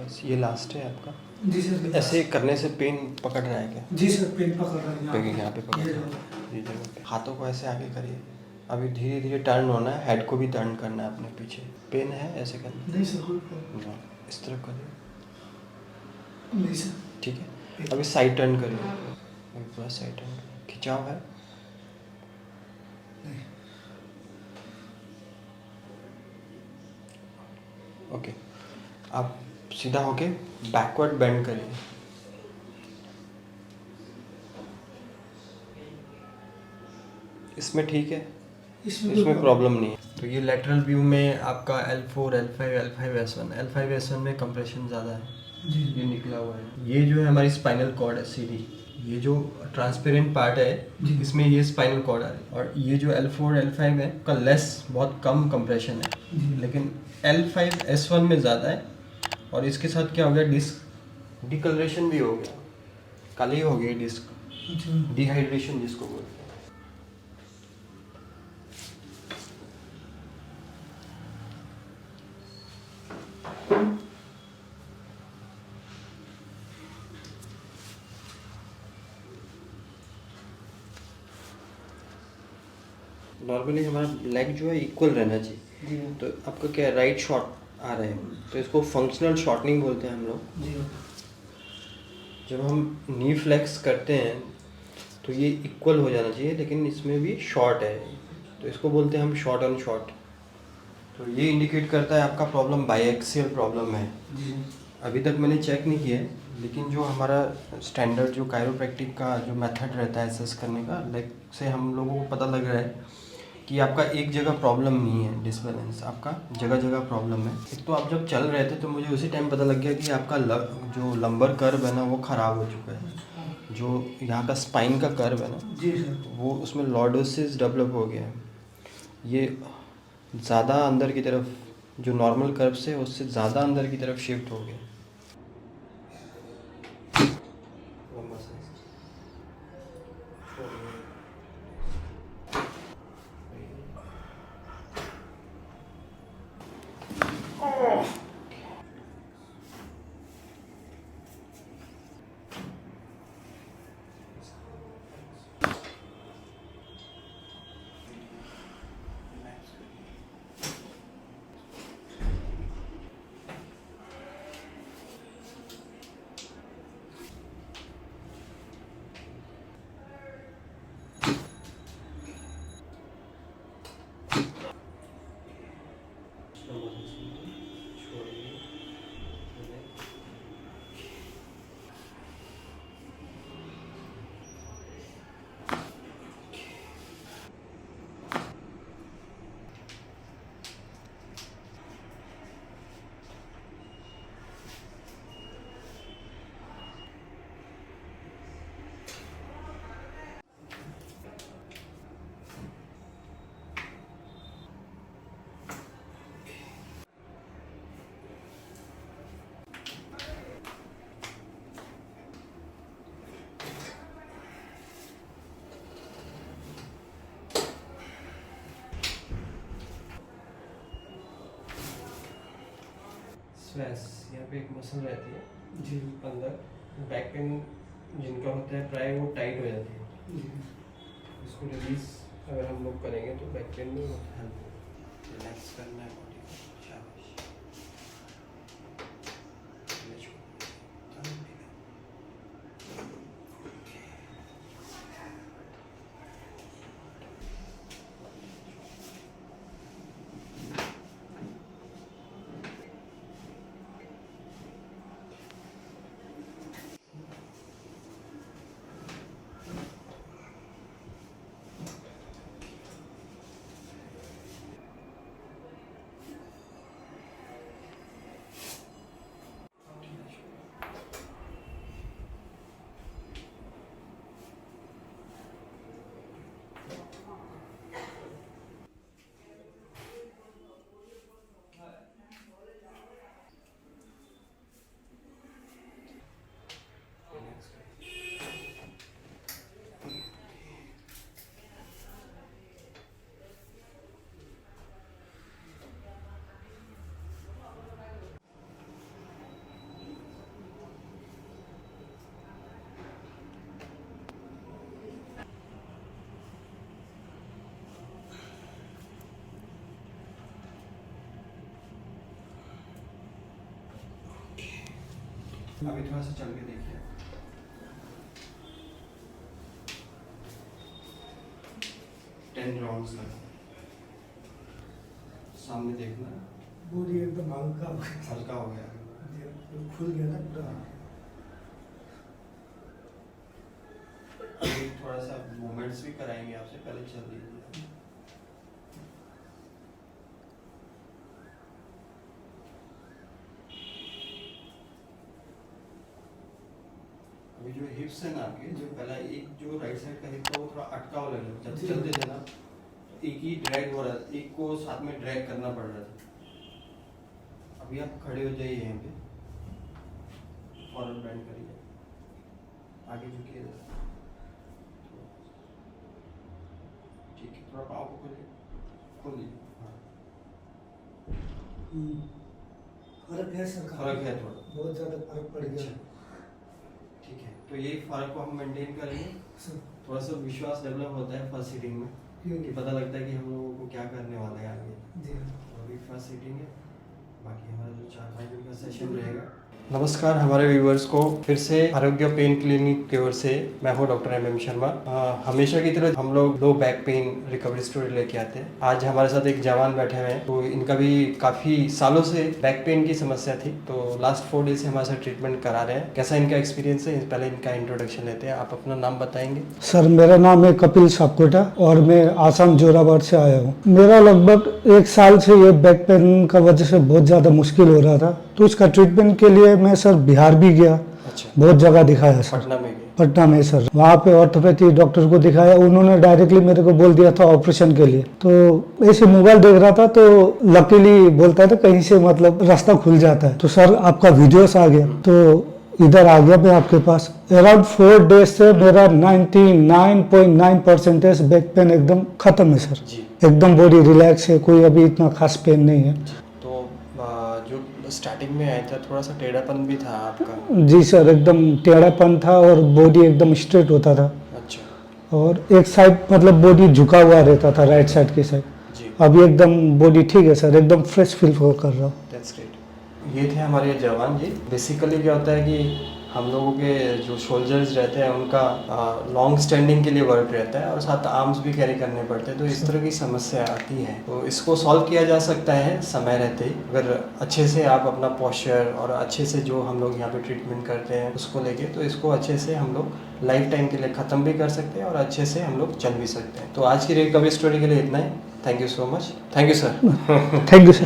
बस ये लास्ट है आपका? जी सर। ऐसे करने से पेन पकड़ रहा है क्या? जी सर, पेन पकड़ रहा है यहाँ पे पकड़ ये रहा जगह। है, ये जगह पे। हाथों को ऐसे आगे करिए। अभी धीरे धीरे टर्न होना है, हेड को भी टर्न करना है अपने पीछे। पेन है ऐसे करना? नहीं सर, कोई प्रॉब्लम ना, इस तरफ करिए। नहीं सर। ठीक है, अभी साइड टर्न करिए। अभी पूरा साइड टर्न करिए। खिंचाव है? नहीं। ओके, आप सीधा होके बैकवर्ड बेंड करिए। इसमें ठीक है, इसमें प्रॉब्लम नहीं है। तो ये लेटरल व्यू में आपका L4, L5, L5S1, L5S1 में कंप्रेशन ज़्यादा है, जी ये निकला हुआ है। ये जो है हमारी स्पाइनल कॉर्ड है सीधी, ये जो ट्रांसपेरेंट पार्ट है इसमें ये स्पाइनल कॉर्ड है। और ये जो L4, L5 है का लेस, बहुत कम कंप्रेशन है, लेकिन L5S1 में ज़्यादा है। और इसके साथ क्या हो गया, डिस्क डिकलरेशन भी हो गया, काली हो गई डिस्क, डिहाइड्रेशन जिसको बोलते हैं। नॉर्मली हमारा लेग जो है इक्वल रहना चाहिए। तो आपका क्या है, राइट शॉर्ट आ रहा है, तो इसको फंक्शनल शॉर्टनिंग बोलते हैं हम लोग। जी। जब हम नी फ्लेक्स करते हैं तो ये इक्वल हो जाना चाहिए, लेकिन इसमें भी शॉर्ट है, तो इसको बोलते हैं हम शॉर्ट ऑन शॉर्ट। तो ये इंडिकेट करता है आपका प्रॉब्लम बाईएक्सियल प्रॉब्लम है। अभी तक मैंने चेक नहीं किया है, लेकिन जो हमारा स्टैंडर्ड जो कायरोप्रैक्टिक का जो मेथड रहता है असेस करने का, लाइक से हम लोगों को पता लग रहा है कि आपका एक जगह प्रॉब्लम नहीं है डिसबैलेंस, आपका जगह जगह प्रॉब्लम है। एक तो आप जब चल रहे थे तो मुझे उसी टाइम पता लग गया कि आपका जो लंबर कर्व है ना वो ख़राब हो चुका है। जो यहाँ का स्पाइन का कर्व है ना, जी सर, वो उसमें लॉर्डोसिस डेवलप हो गया है। ये ज़्यादा अंदर की तरफ, जो नॉर्मल कर्व से उससे ज़्यादा अंदर की तरफ शिफ्ट हो गया। स्ट्रेस, यहाँ पे एक मसल रहती है जी अंदर, बैक पेन जिनका होता है प्राय वो टाइट हो जाती है। जी। इसको रिलीज अगर हम लोग करेंगे तो बैक पेन में हेल्प होगा। रिलैक्स करना है बॉडी को, शाबाश। ये छोड़ो। अभी थोड़ा सा चल के देखिए। टेन राउंड्स का सामने देखना, बॉडी एकदम हल्का हो गया। हल्का हो गया। जी, खुल गया ना पूरा। अभी थोड़ा सा मूवमेंट्स भी कराएंगे आपसे, पहले चल दीजिए। अभी जो हिप्स है ना आपके, जो पहला एक जो राइट साइड का हिप था वो थोड़ा अटका हुआ लग रहा था, जब चलते थे ना तो एक ही ड्रैग हो रहा था, एक को साथ में ड्रैग करना पड़ रहा था। अभी आप खड़े हो जाइए यहाँ पे, फॉरवर्ड बेंड करिए, आगे झुकिए जरा। ठीक है, थोड़ा पाँव को खोलिए, खोलिए। हाँ, फर्क है सर, फर्क है थोड़ा, बहुत ज़्यादा फर्क पड़ गया। ठीक है, तो यही फर्क को हम मेंटेन करेंगे। सर थोड़ा सा विश्वास डेवलप होता है फर्स्ट सीटिंग में, कि पता लगता है कि हम लोगों को क्या करने वाला है आगे। जी अभी फर्स्ट सीटिंग है, बाकी हमारा जो 4-5 मिनट का सेशन रहेगा। नमस्कार हमारे व्यूवर्स को फिर से आरोग्य पेन क्लिनिक की ओर से मैं हूँ डॉक्टर एम शर्मा। हमेशा की तरह हम लोग low back pain recovery story लेके आते हैं। आज हमारे साथ एक जवान बैठे हुए हैं, तो इनका भी काफ़ी सालों से बैक पेन की समस्या थी, तो लास्ट 4 डेज से हमारे साथ ट्रीटमेंट करा रहे हैं। कैसा इनका एक्सपीरियंस है, पहले इनका इंट्रोडक्शन लेते हैं। आप अपना नाम बताएंगे? सर, मेरा नाम है कपिल सापकोटा और मैं आसाम जोराबाद से आया हूँ। मेरा लगभग 1 साल से ये बैक पेन का वजह से बहुत ज़्यादा मुश्किल हो रहा था, तो इसका ट्रीटमेंट के लिए मैं सर बिहार भी गया। अच्छा, बहुत जगह दिखाया सर। पटना में गए? पटना में सर, वहाँ पे ऑर्थोपैथी डॉक्टर को दिखाया, उन्होंने डायरेक्टली मेरे को बोल दिया था ऑपरेशन के लिए। तो ऐसे मोबाइल देख रहा था तो लकीली बोलता था कहीं से मतलब रास्ता खुल जाता है, तो सर आपका वीडियोस आ गया, तो इधर आ गया मैं आपके पास। अराउंड 4 डेज से मेरा 99.9% बैक पेन एकदम खत्म है सर जी। एकदम बॉडी रिलैक्स है, कोई अभी इतना खास पेन नहीं है। तो जो स्टार्टिंग में आया था थोड़ा सा टेढ़ापन भी था आपका? जी सर, एकदम टेढ़ापन था और बॉडी एकदम स्ट्रेट होता था। अच्छा। और एक साइड मतलब बॉडी झुका हुआ रहता था, राइट साइड की साइड। जी। अभी एकदम बॉडी ठीक है सर, एकदम फ्रेश फील कर रहा हूँ। That's great. ये थे हमारे जवान जी। बेसिकली क्या होता है कि हम लोगों के जो सोल्जर्स रहते हैं उनका लॉन्ग स्टैंडिंग के लिए वर्क रहता है और साथ आर्म्स भी कैरी करने पड़ते हैं, तो इस तरह की समस्या आती है। तो इसको सॉल्व किया जा सकता है समय रहते ही, अगर अच्छे से आप अपना पोस्चर और अच्छे से जो हम लोग यहाँ पे ट्रीटमेंट करते हैं उसको लेके, तो इसको अच्छे से हम लोग लाइफ टाइम के लिए ख़त्म भी कर सकते हैं और अच्छे से हम लोग चल भी सकते हैं। तो आज की रिकवरी स्टोरी के लिए इतना ही। Thank you so much. Thank you sir. Thank you sir.